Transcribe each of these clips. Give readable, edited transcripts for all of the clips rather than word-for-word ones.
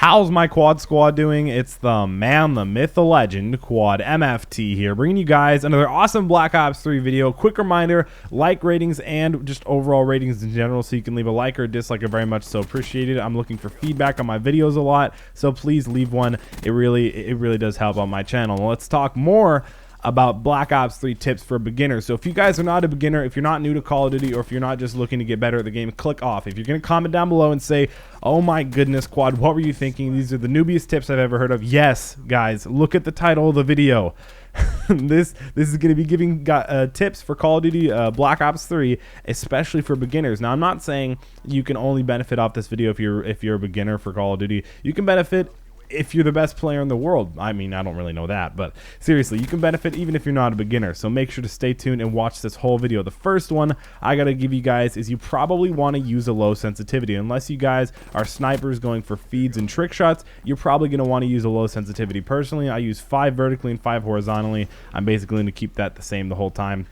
How's my quad squad doing? It's the man, the myth, the legend, Quad MFT here, bringing you guys another awesome Black Ops 3 video. Quick reminder, like ratings and just overall ratings in general, so you can leave a like or a dislike. I very much so appreciate it. I'm looking for feedback on my videos a lot, so please leave one. It really does help on my channel. Let's talk more about Black Ops 3 tips for beginners. So if you guys are not a beginner, if you're not new to Call of Duty, or if you're not just looking to get better at the game, click off. If you're going to comment down below and say, oh my goodness, Quad, what were you thinking? These are the noobiest tips I've ever heard of. Yes, guys, look at the title of the video. This is going to be giving tips for Call of Duty Black Ops 3, especially for beginners. Now, I'm not saying you can only benefit off this video if you're a beginner for Call of Duty. You can benefit if you're the best player in the world. I mean, I don't really know that, but seriously, you can benefit even if you're not a beginner. So make sure to stay tuned and watch this whole video. The first one I gotta give you guys is you probably want to use a low sensitivity. Unless you guys are snipers going for feeds and trick shots, you're probably going to want to use a low sensitivity. Personally, I use 5 vertically and 5 horizontally. I'm basically going to keep that the same the whole time.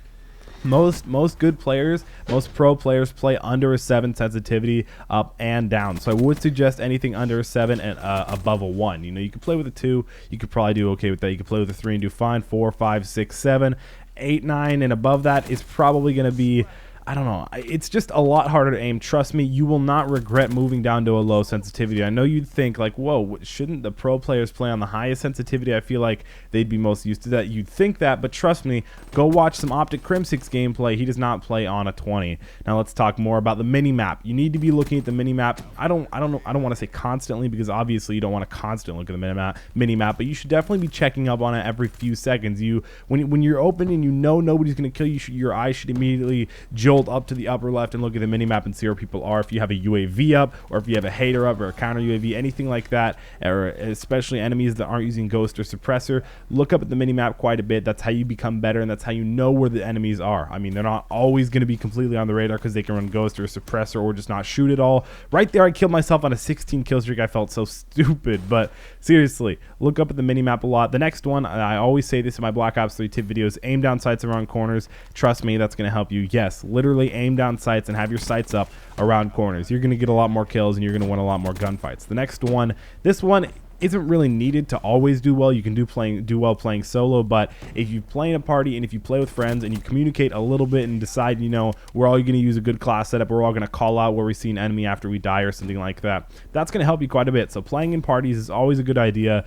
Most good players, most pro players play under a 7 sensitivity up and down. So I would suggest anything under a 7 and above a 1. You know, you could play with a 2, you could probably do okay with that. You could play with a 3 and do fine. 4, 5, 6, 7, 8, 9 and above that is probably going to be, I don't know, it's just a lot harder to aim. Trust me, you will not regret moving down to a low sensitivity. I know you'd think like, whoa, shouldn't the pro players play on the highest sensitivity? I feel like they'd be most used to that. You'd think that, but trust me, go watch some Optic Crimsix gameplay. He does not play on a 20. Now let's talk more about the mini map. You need to be looking at the mini map. I don't want to say constantly, because obviously you don't want to constantly look at the mini map, but you should definitely be checking up on it every few seconds. When you're open and you know nobody's going to kill you, your eyes should immediately jolt up to the upper left and look at the mini-map and see where people are. If you have a UAV up, or if you have a hater up, or a counter UAV, anything like that, or especially enemies that aren't using ghost or suppressor, look up at the mini-map quite a bit. That's how you become better, and that's how you know where the enemies are. I mean, they're not always going to be completely on the radar because they can run ghost or suppressor or just not shoot at all. Right there, I killed myself on a 16 kill streak. I felt so stupid, but seriously, look up at the mini-map a lot. The next one, I always say this in my Black Ops 3 tip videos, aim down sights around corners. Trust me, that's going to help you. Yes, literally aim down sights and have your sights up around corners. You're going to get a lot more kills and you're going to win a lot more gunfights. The next one, this one isn't really needed to always do well. You can do well playing solo, but if you play in a party and if you play with friends and you communicate a little bit and decide, you know, we're all going to use a good class setup, we're all going to call out where we see an enemy after we die or something like that, that's going to help you quite a bit. So playing in parties is always a good idea.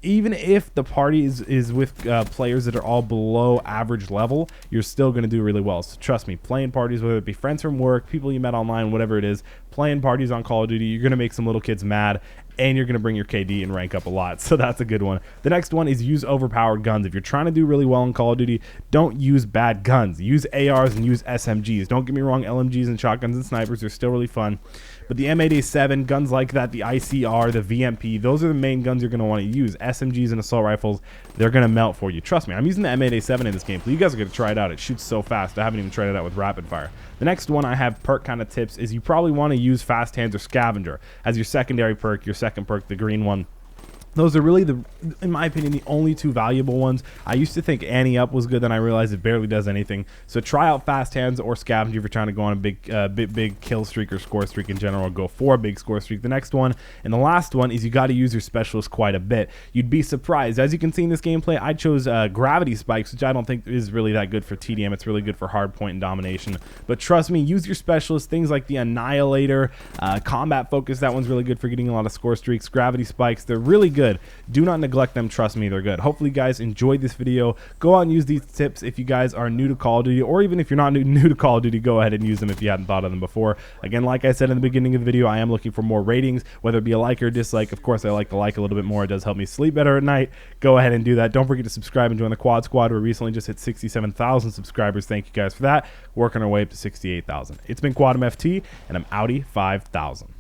Even if the party is with players that are all below average level, you're still going to do really well. So trust me, playing parties, whether it be friends from work, people you met online, whatever it is, playing parties on Call of Duty, you're going to make some little kids mad, and you're going to bring your KD and rank up a lot. So that's a good one. The next one is use overpowered guns. If you're trying to do really well in Call of Duty, don't use bad guns. Use ARs and use SMGs. Don't get me wrong, LMGs and shotguns and snipers are still really fun. But the M8A7, guns like that, the ICR, the VMP, those are the main guns you're going to want to use. SMGs and assault rifles, they're going to melt for you. Trust me, I'm using the M8A7 in this gameplay. You guys are going to try it out. It shoots so fast. I haven't even tried it out with rapid fire. The next one I have perk kind of tips is you probably want to use fast hands or scavenger as your secondary perk, your second perk, the green one. Those are really, in my opinion, the only 2 valuable ones. I used to think Annie Up was good, then I realized it barely does anything. So try out Fast Hands or Scavenger if you're trying to go on a big kill streak or score streak in general, or go for a big score streak. The next one, and the last one, is you got to use your specialist quite a bit. You'd be surprised. As you can see in this gameplay, I chose Gravity Spikes, which I don't think is really that good for TDM. It's really good for hardpoint and domination. But trust me, use your specialist, things like the Annihilator, Combat Focus, that one's really good for getting a lot of score streaks. Gravity Spikes, they're really good. Do not neglect them. Trust me, they're good. Hopefully you guys enjoyed this video. Go out and use these tips if you guys are new to Call of Duty, or even if you're not new to Call of Duty, go ahead and use them if you hadn't thought of them before. Again, like I said in the beginning of the video, I am looking for more ratings, whether it be a like or a dislike. Of course, I like the like a little bit more. It does help me sleep better at night. Go ahead and do that. Don't forget to subscribe and join the Quad Squad. We recently just hit 67,000 subscribers. Thank you guys for that. Working our way up to 68,000. It's been Quad MFT, and I'm Audi 5000.